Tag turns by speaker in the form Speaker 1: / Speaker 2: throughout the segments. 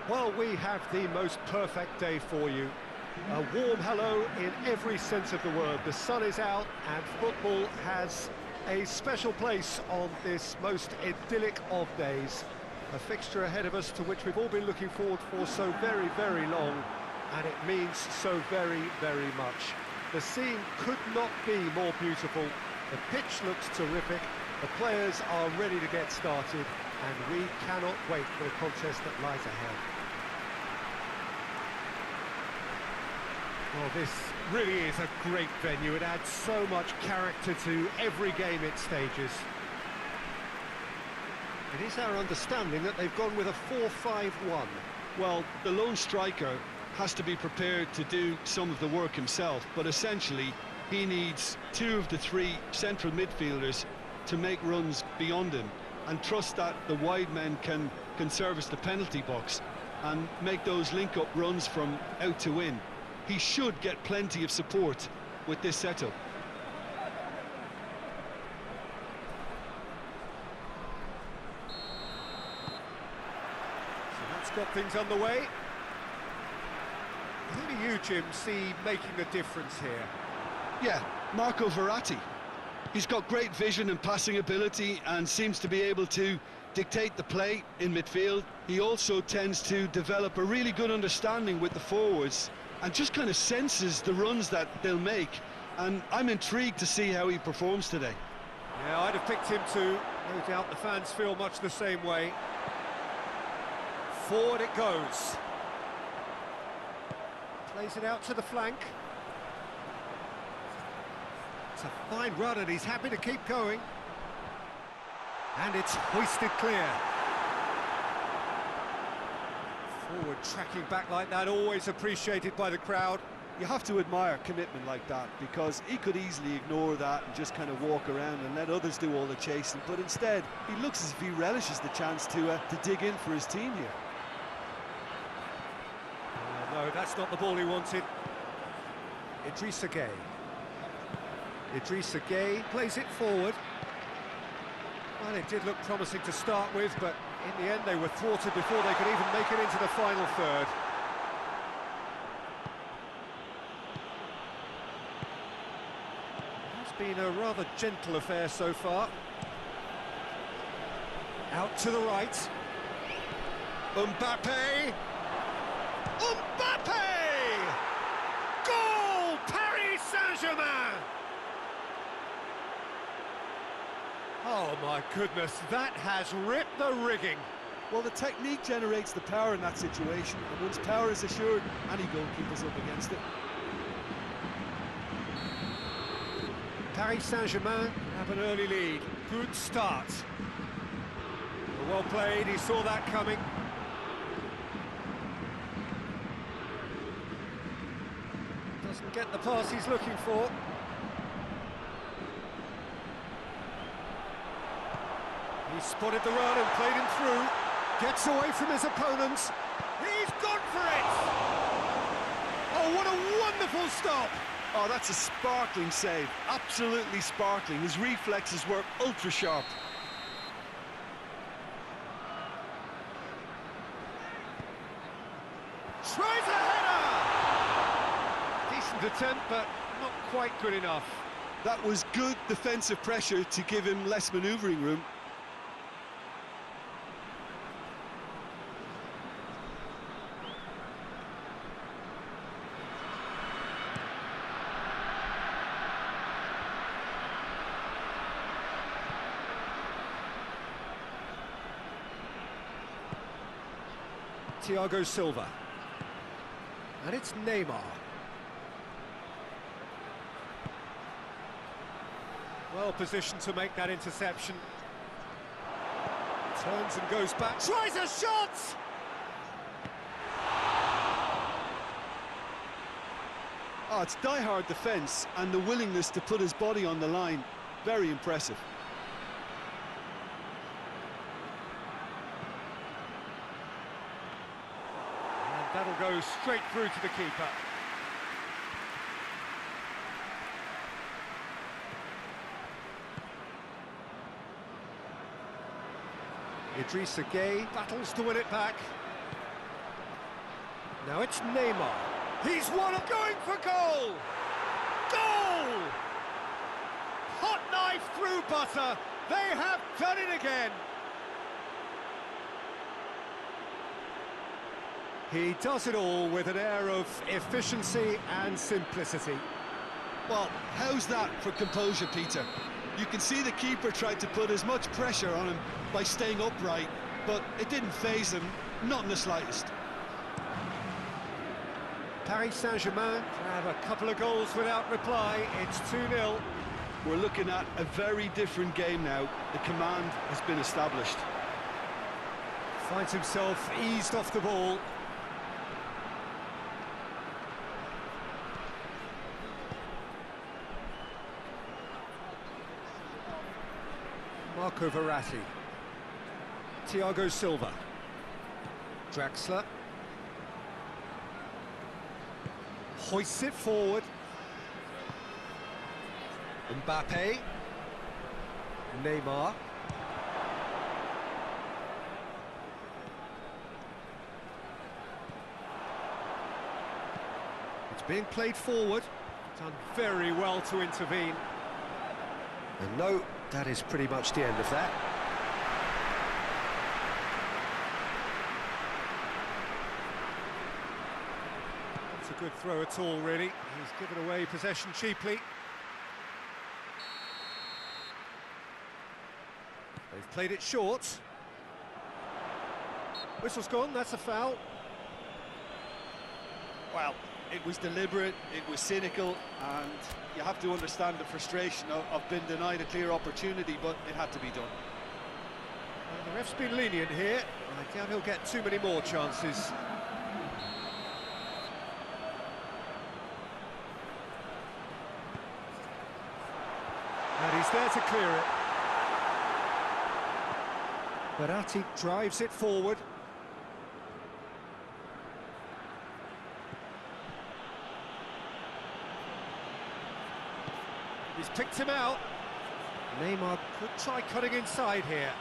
Speaker 1: Well, we have the most perfect day for you. A warm hello in every sense of the word. The sun is out and football has a special place on this most idyllic of days. A fixture ahead of us to which we've all been looking forward for so very, very long, and it means so very, very much. The scene could not be more beautiful. The pitch looks terrific. The players are ready to get started, and we cannot wait for the contest that lies ahead. Well, this really is a great venue. It adds so much character to every game it stages. It is our understanding that they've gone with a 4-5-1.
Speaker 2: Well, the lone striker has to be prepared to do some of the work himself, but essentially he needs two of the three central midfielders to make runs beyond him and trust that the wide men can service the penalty box and make those link-up runs from out to in. He should get plenty of support with this setup.
Speaker 1: So that's got things underway. Who do you, Jim, see making the difference here?
Speaker 2: Yeah, Marco Verratti. He's got great vision and passing ability and seems to be able to dictate the play in midfield. He also tends to develop a really good understanding with the forwards and just kind of senses the runs that they'll make. And I'm intrigued to see how he performs today.
Speaker 1: Yeah, I'd have picked him too. No doubt the fans feel much the same way. Forward it goes. Plays it out to the flank. It's a fine run and he's happy to keep going. And it's hoisted clear. Forward tracking back like that, always appreciated by the crowd.
Speaker 2: You have to admire commitment like that, because he could easily ignore that and just kind of walk around and let others do all the chasing, but instead he looks as if he relishes the chance to dig in for his team here.
Speaker 1: No, that's not the ball he wanted. Idrissa Gueye. Idrissa Gueye plays it forward. Well, it did look promising to start with, but in the end they were thwarted before they could even make it into the final third. It's been a rather gentle affair so far. Out to the right. Mbappe! Mbappe! Goal! Paris Saint-Germain! Oh my goodness, that has ripped the rigging.
Speaker 2: Well, the technique generates the power in that situation, and once power is assured, any goalkeeper's up against it.
Speaker 1: Paris Saint-Germain have an early lead. Good start. Well played, he saw that coming. Doesn't get the pass he's looking for. He spotted the run and played him through. Gets away from his opponents. He's gone for it! Oh, what a wonderful stop!
Speaker 2: Oh, that's a sparkling save. Absolutely sparkling. His reflexes were ultra-sharp.
Speaker 1: Tries a header! Decent attempt, but not quite good enough.
Speaker 2: That was good defensive pressure to give him less manoeuvring room.
Speaker 1: Thiago Silva. And it's Neymar. Well positioned to make that interception. Turns and goes back. Tries a shot!
Speaker 2: Oh, it's die-hard defence and the willingness to put his body on the line. Very impressive.
Speaker 1: That'll go straight through to the keeper. Idrissa Gueye battles to win it back. Now it's Neymar. He's one of going for goal! Goal! Hot knife through butter. They have done it again. He does it all with an air of efficiency and simplicity.
Speaker 2: Well, how's that for composure, Peter? You can see the keeper tried to put as much pressure on him by staying upright, but it didn't faze him, not in the slightest.
Speaker 1: Paris Saint-Germain have a couple of goals without reply. It's 2-0.
Speaker 2: We're looking at a very different game now. The command has been established.
Speaker 1: Finds himself eased off the ball. Marco Verratti. Thiago Silva. Draxler. Hoists it forward. Mbappe. Neymar. It's being played forward. Done very well to intervene. And no, that is pretty much the end of that. Not a good throw at all, really. He's given away possession cheaply. They've played it short. Whistle's gone, that's a foul.
Speaker 2: Well, it was deliberate, it was cynical, and you have to understand the frustration of being denied a clear opportunity, but it had to be done.
Speaker 1: Well, the ref's been lenient here. I doubt he'll get too many more chances. And he's there to clear it. Verratti drives it forward. He's picked him out. Neymar could try cutting inside here.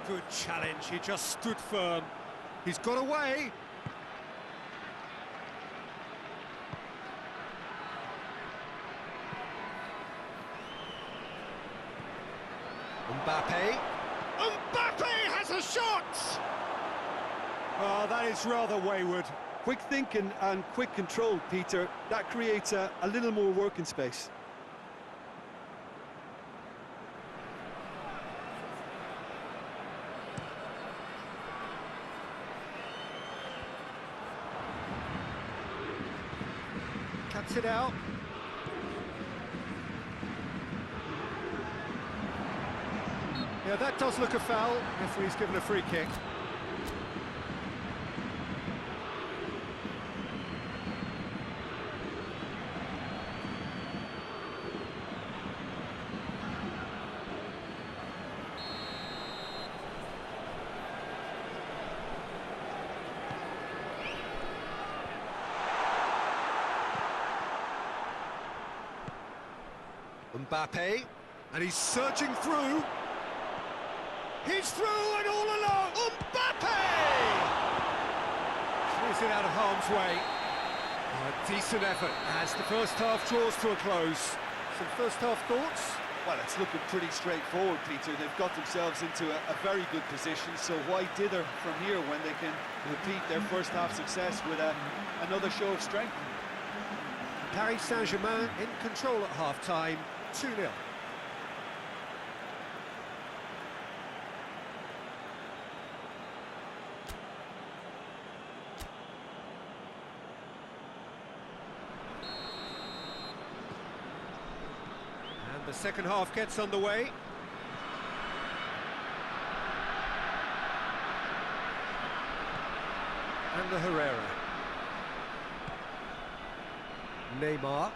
Speaker 1: Good challenge, he just stood firm. He's got away. Mbappe. Mbappe has a shot! Oh, that is rather wayward.
Speaker 2: Quick thinking and quick control, Peter. That creates a little more working space.
Speaker 1: Cuts it out. Yeah, that does look a foul. Referee's given a free kick. Mbappe, and he's surging through. He's through and all alone. Mbappe! Clears it out of harm's way. Oh, a decent effort as the first half draws to a close. Some first half thoughts?
Speaker 2: Well, it's looking pretty straightforward, Peter. They've got themselves into a very good position, so why dither from here when they can repeat their first half success with another show of strength?
Speaker 1: Paris Saint-Germain in control at half-time, 2-0. And the second half gets underway. And the Herrera. Neymar.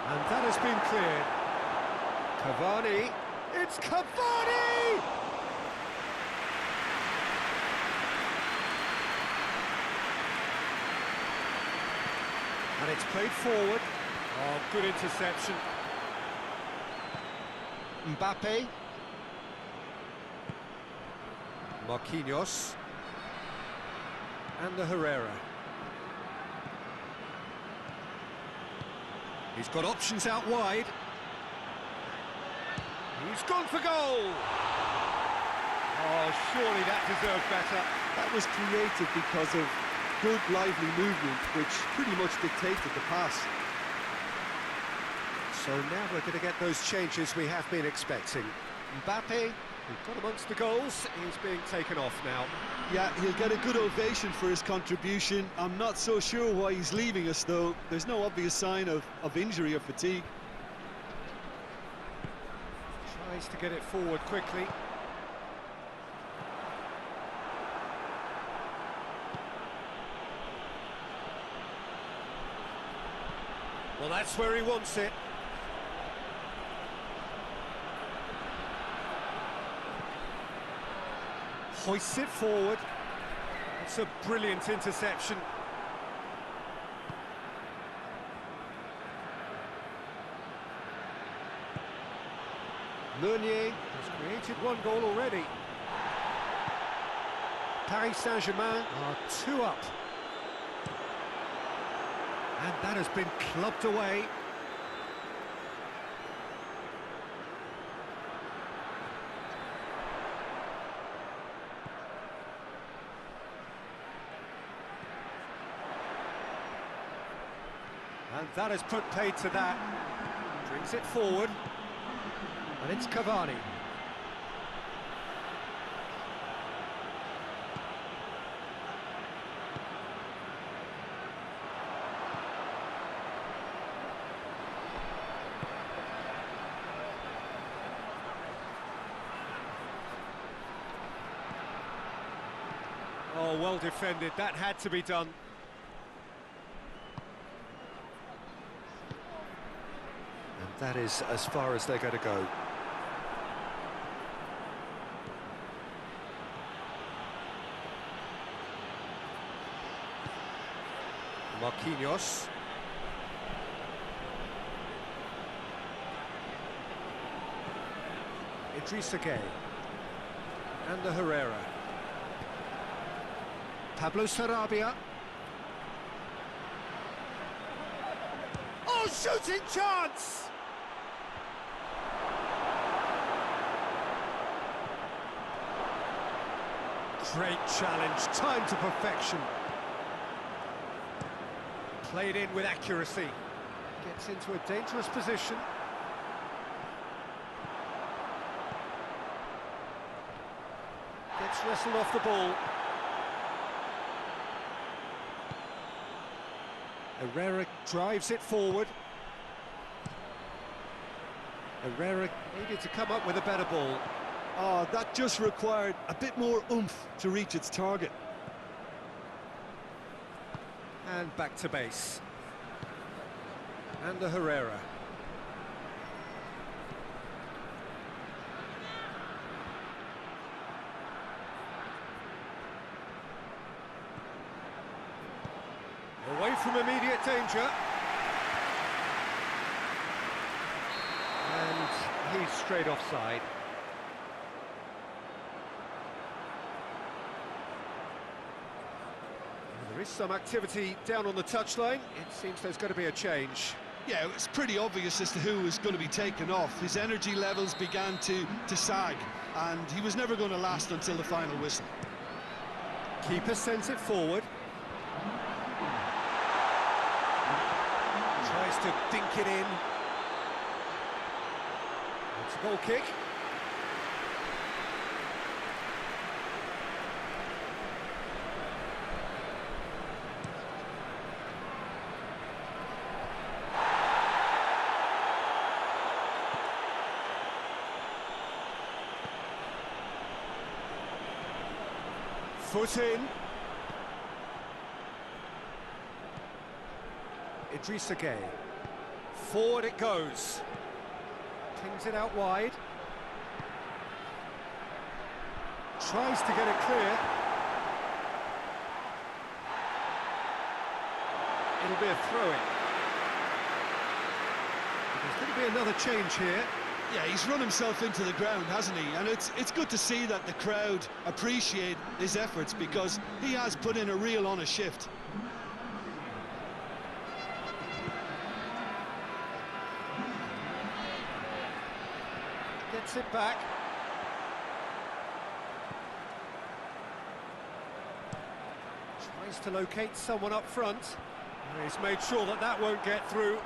Speaker 1: And that has been cleared. Cavani. It's Cavani! And it's played forward. Oh, good interception. Mbappe. Marquinhos. And the Herrera. He's got options out wide. He's gone for goal! Oh, surely that deserved better.
Speaker 2: That was created because of good, lively movement, which pretty much dictated the pass.
Speaker 1: So now we're going to get those changes we have been expecting. Mbappe, who got amongst the goals, is being taken off now.
Speaker 2: Yeah, he'll get a good ovation for his contribution. I'm not so sure why he's leaving us, though. There's no obvious sign of injury or fatigue.
Speaker 1: Tries to get it forward quickly. Well, that's where he wants it. Hoists it forward. It's a brilliant interception. Meunier has created one goal already. Paris Saint-Germain are 2 up. And that has been clubbed away. And that has put paid to that. Brings it forward. And it's Cavani. Oh, well defended. That had to be done. And that is as far as they're going to go. Marquinhos. Idrissa Gueye. And the Herrera. Pablo Sarabia. Oh, shooting chance! Great challenge, time to perfection. Played in with accuracy. Gets into a dangerous position. Gets wrestled off the ball. Herrera drives it forward. Herrera needed to come up with a better ball.
Speaker 2: Oh, that just required a bit more oomph to reach its target.
Speaker 1: And back to base. And the Herrera. Away from immediate danger. And he's straight offside. There is some activity down on the touchline. It seems there's going to be a change.
Speaker 2: Yeah, it's pretty obvious as to who was going to be taken off. His energy levels began to sag, and he was never going to last until the final whistle.
Speaker 1: Keeper sends it forward. Tries to dink it in. It's a goal kick. Foot in. Idrissa Gueye. Forward it goes. Pings it out wide. Tries to get it clear. It'll be a throw-in. There's going to be another change here.
Speaker 2: Yeah, he's run himself into the ground, hasn't he? And it's good to see that the crowd appreciate his efforts, because he has put in a real honest shift.
Speaker 1: Gets it back. Tries to locate someone up front. He's made sure that that won't get through.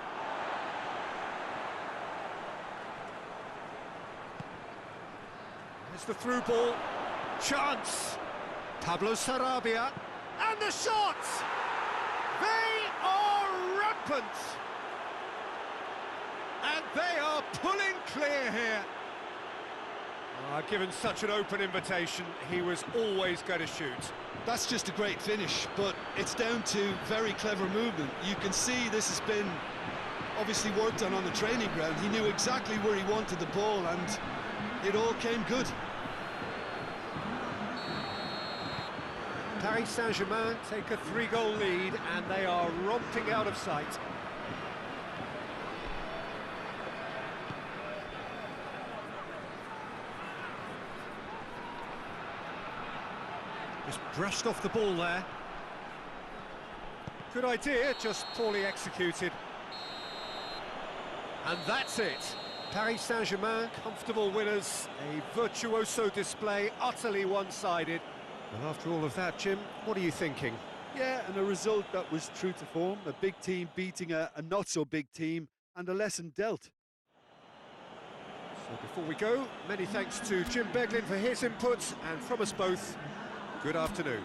Speaker 1: There's the through ball. Chance. Pablo Sarabia. And the shots! They are rampant! And they are pulling clear here. Given such an open invitation, he was always going to shoot.
Speaker 2: That's just a great finish, but it's down to very clever movement. You can see this has been obviously worked on the training ground. He knew exactly where he wanted the ball, and it all came good.
Speaker 1: Paris Saint-Germain take a 3-goal lead, and they are romping out of sight. Just brushed off the ball there. Good idea, just poorly executed. And that's it. Paris Saint-Germain, comfortable winners. A virtuoso display, utterly one-sided. And after all of that, Jim, what are you thinking?
Speaker 2: Yeah, and a result that was true to form. A big team beating a not-so-big team, and a lesson dealt.
Speaker 1: So before we go, many thanks to Jim Beglin for his input, and from us both, good afternoon.